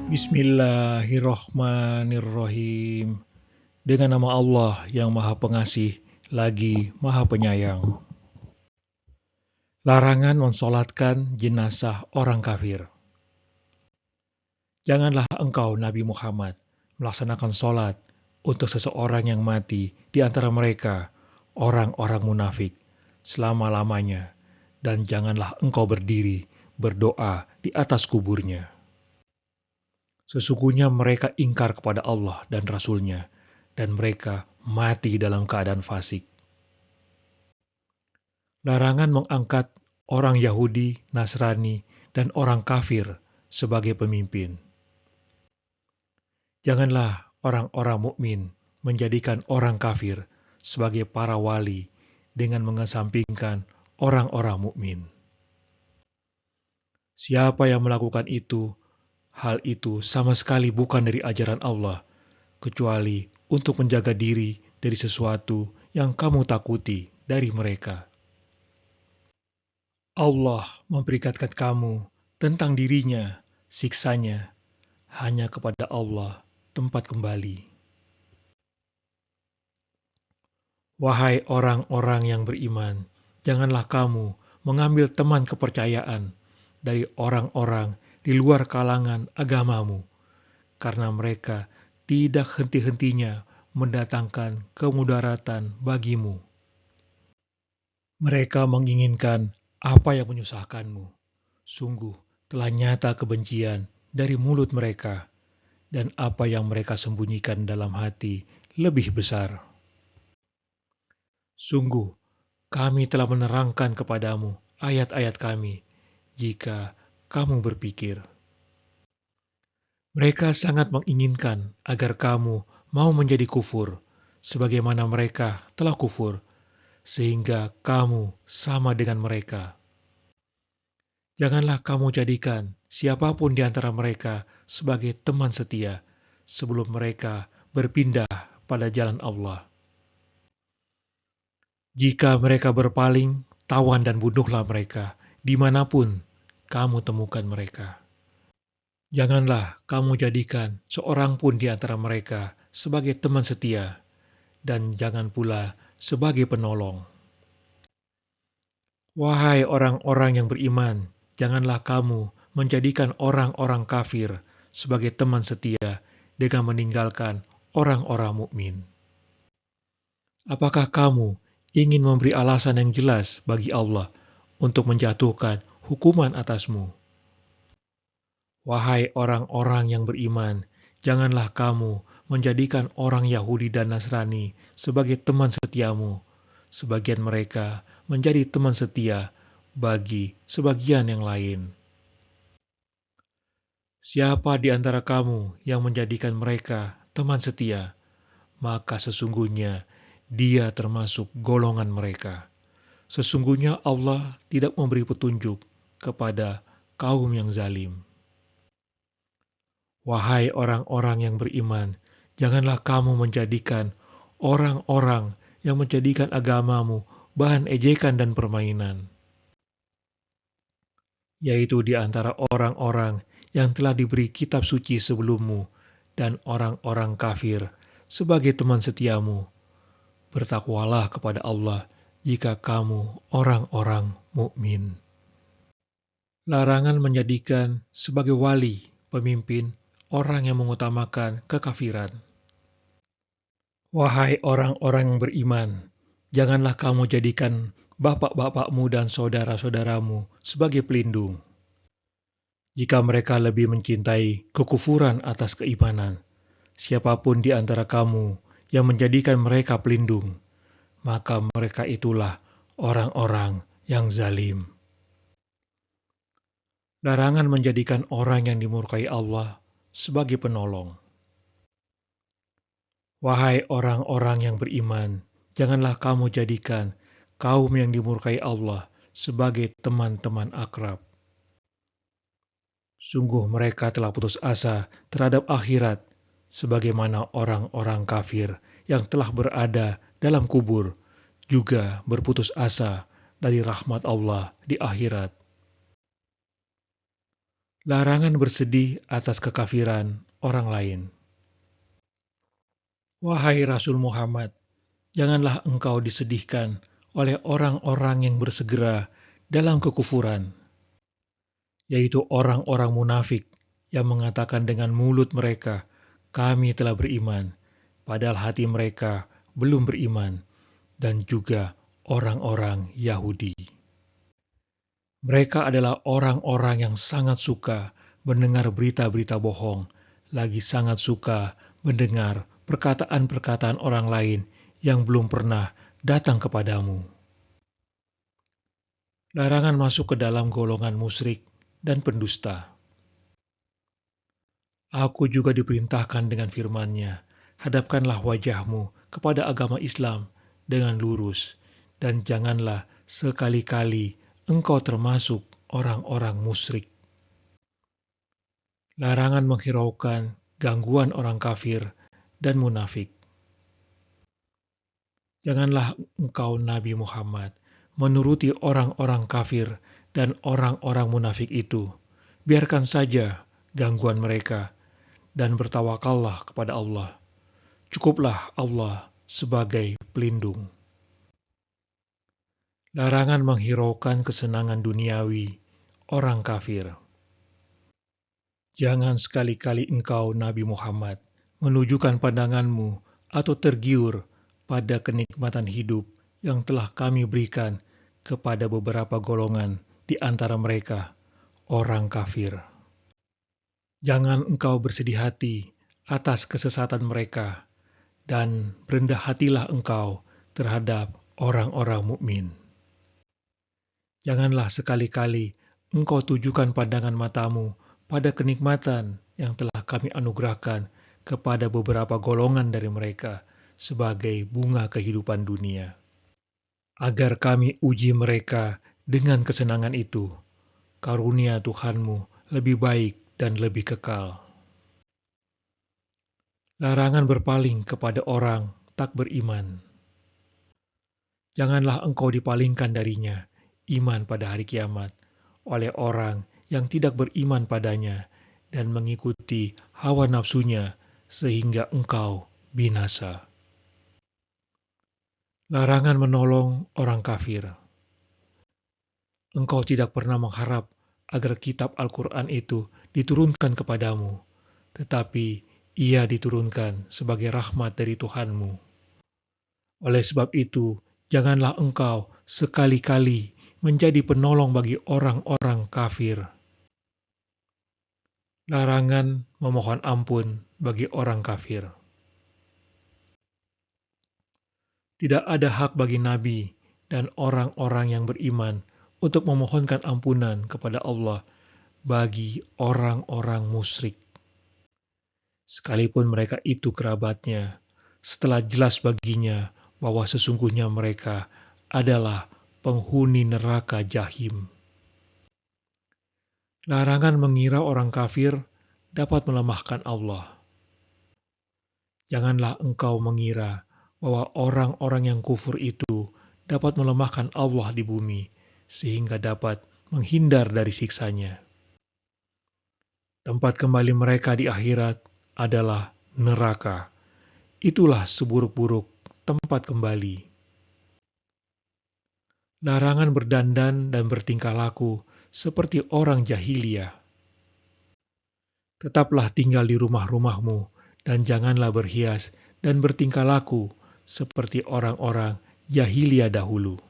Bismillahirrohmanirrohim. Dengan nama Allah yang Maha Pengasih lagi Maha Penyayang. Larangan mensolatkan jenazah orang kafir. Janganlah engkau Nabi Muhammad melaksanakan solat untuk seseorang yang mati di antara mereka, orang-orang munafik, selama-lamanya, dan janganlah engkau berdiri berdoa di atas kuburnya. Sesungguhnya mereka ingkar kepada Allah dan Rasul-Nya, dan mereka mati dalam keadaan fasik. Larangan mengangkat orang Yahudi, Nasrani, dan orang kafir sebagai pemimpin. Janganlah orang-orang mukmin menjadikan orang kafir sebagai para wali dengan mengesampingkan orang-orang mukmin. Siapa yang melakukan itu, hal itu sama sekali bukan dari ajaran Allah, kecuali untuk menjaga diri dari sesuatu yang kamu takuti dari mereka. Allah memperingatkan kamu tentang dirinya, siksanya, hanya kepada Allah tempat kembali. Wahai orang-orang yang beriman, janganlah kamu mengambil teman kepercayaan dari orang-orang di luar kalangan agamamu, karena mereka tidak henti-hentinya mendatangkan kemudaratan bagimu. Mereka menginginkan apa yang menyusahkanmu. Sungguh telah nyata kebencian dari mulut mereka, dan apa yang mereka sembunyikan dalam hati lebih besar. Sungguh, kami telah menerangkan kepadamu ayat-ayat kami, jika kamu berpikir. Mereka sangat menginginkan agar kamu mau menjadi kufur, sebagaimana mereka telah kufur, sehingga kamu sama dengan mereka. Janganlah kamu jadikan siapapun di antara mereka sebagai teman setia sebelum mereka berpindah pada jalan Allah. Jika mereka berpaling, tawan dan bunuhlah mereka dimanapun kamu temukan mereka. Janganlah kamu jadikan seorang pun di antara mereka sebagai teman setia, dan jangan pula sebagai penolong. Wahai orang-orang yang beriman, janganlah kamu menjadikan orang-orang kafir sebagai teman setia dengan meninggalkan orang-orang mukmin. Apakah kamu ingin memberi alasan yang jelas bagi Allah untuk menjatuhkan hukuman atasmu? Wahai orang-orang yang beriman, janganlah kamu menjadikan orang Yahudi dan Nasrani sebagai teman setiamu. Sebagian mereka menjadi teman setia bagi sebagian yang lain. Siapa di antara kamu yang menjadikan mereka teman setia, maka sesungguhnya dia termasuk golongan mereka. Sesungguhnya Allah tidak memberi petunjuk kepada kaum yang zalim. Wahai orang-orang yang beriman, janganlah kamu menjadikan orang-orang yang menjadikan agamamu bahan ejekan dan permainan, yaitu di antara orang-orang yang telah diberi kitab suci sebelummu dan orang-orang kafir sebagai teman setiamu. Bertakwalah kepada Allah jika kamu orang-orang mukmin. Larangan menjadikan sebagai wali, pemimpin, orang yang mengutamakan kekafiran. Wahai orang-orang yang beriman, janganlah kamu jadikan bapak-bapakmu dan saudara-saudaramu sebagai pelindung. Jika mereka lebih mencintai kekufuran atas keimanan, siapapun di antara kamu yang menjadikan mereka pelindung, maka mereka itulah orang-orang yang zalim. Larangan menjadikan orang yang dimurkai Allah sebagai penolong. Wahai orang-orang yang beriman, janganlah kamu jadikan kaum yang dimurkai Allah sebagai teman-teman akrab. Sungguh mereka telah putus asa terhadap akhirat, sebagaimana orang-orang kafir yang telah berada dalam kubur juga berputus asa dari rahmat Allah di akhirat. Larangan bersedih atas kekafiran orang lain. Wahai Rasul Muhammad, janganlah engkau disedihkan oleh orang-orang yang bersegera dalam kekufuran, yaitu orang-orang munafik yang mengatakan dengan mulut mereka, "Kami telah beriman," padahal hati mereka belum beriman, dan juga orang-orang Yahudi. Mereka adalah orang-orang yang sangat suka mendengar berita-berita bohong, lagi sangat suka mendengar perkataan-perkataan orang lain yang belum pernah datang kepadamu. Larangan masuk ke dalam golongan musyrik dan pendusta. Aku juga diperintahkan dengan firman-Nya, hadapkanlah wajahmu kepada agama Islam dengan lurus, dan janganlah sekali-kali engkau termasuk orang-orang musyrik. Larangan menghiraukan gangguan orang kafir dan munafik. Janganlah engkau Nabi Muhammad menuruti orang-orang kafir dan orang-orang munafik itu. Biarkan saja gangguan mereka dan bertawakallah kepada Allah. Cukuplah Allah sebagai pelindung. Larangan menghiraukan kesenangan duniawi orang kafir. Jangan sekali-kali engkau Nabi Muhammad menunjukkan pandanganmu atau tergiur pada kenikmatan hidup yang telah kami berikan kepada beberapa golongan di antara mereka, orang kafir. Jangan engkau bersedih hati atas kesesatan mereka, dan berendah hatilah engkau terhadap orang-orang mukmin. Janganlah sekali-kali engkau tujukan pandangan matamu pada kenikmatan yang telah kami anugerahkan kepada beberapa golongan dari mereka sebagai bunga kehidupan dunia, agar kami uji mereka dengan kesenangan itu. Karunia Tuhanmu lebih baik dan lebih kekal. Larangan berpaling kepada orang tak beriman. Janganlah engkau dipalingkan darinya iman pada hari kiamat oleh orang yang tidak beriman padanya dan mengikuti hawa nafsunya sehingga engkau binasa. Larangan menolong orang kafir. Engkau tidak pernah mengharap agar kitab Al-Quran itu diturunkan kepadamu, tetapi ia diturunkan sebagai rahmat dari Tuhanmu. Oleh sebab itu, janganlah engkau sekali-kali menjadi penolong bagi orang-orang kafir. Larangan memohon ampun bagi orang kafir. Tidak ada hak bagi Nabi dan orang-orang yang beriman untuk memohonkan ampunan kepada Allah bagi orang-orang musyrik, sekalipun mereka itu kerabatnya, setelah jelas baginya bahwa sesungguhnya mereka adalah penghuni neraka jahim. Larangan mengira orang kafir dapat melemahkan Allah. Janganlah engkau mengira bahwa orang-orang yang kufur itu dapat melemahkan Allah di bumi, sehingga dapat menghindar dari siksanya. Tempat kembali mereka di akhirat adalah neraka. Itulah seburuk-buruk tempat kembali. Larangan berdandan dan bertingkah laku seperti orang jahiliyah. Tetaplah tinggal di rumah-rumahmu dan janganlah berhias dan bertingkah laku seperti orang-orang jahiliyah dahulu.